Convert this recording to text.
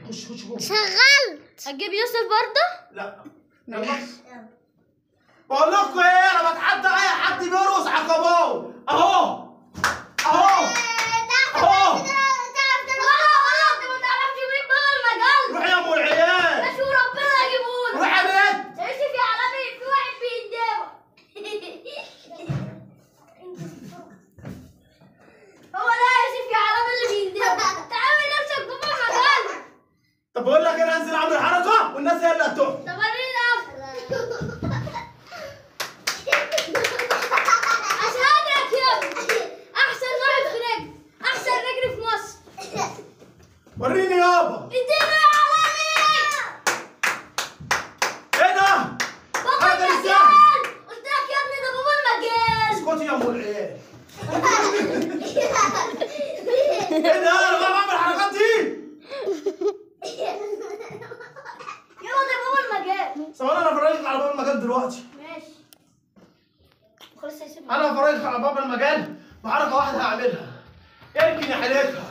خش جوه. شغلت. اجيب يوسف برضه؟ لا ماشي. بقول لكم ايه، انا بتحدى اي حد بيرقص عقباوي. اهو اهو اهو. روح يا ام العيال. ماشي وربنا يجيبهولك. روح يا بنت. يوسف يا عالمي في واحد بيندبك. هو ده يوسف يا عالمي اللي بيندبك. تعمل نفسك بابا مجال. طب بقول لك انا انزل اعمل حركه والناس هي اللي هتقف. طب وريني اشهدك يا ابني. احسن واحد في رجل، احسن رجل في مصر. وريني يابا. اديله يا عالمي. ايه ده؟ بابا هذا المجال. لسان. قلت لك يا ابني ده بابا المجال. اسكتي يا ام العيال. ايه ده؟ انا بقى بعمل الحركات دي. يلا ده بابا المجال. ثواني انا هفرجك على باب المجال دلوقتي. ماشي. خلاص هيسيبني. انا هفرجك على باب المجال بحركه واحده هعملها. اركن يا حالتها.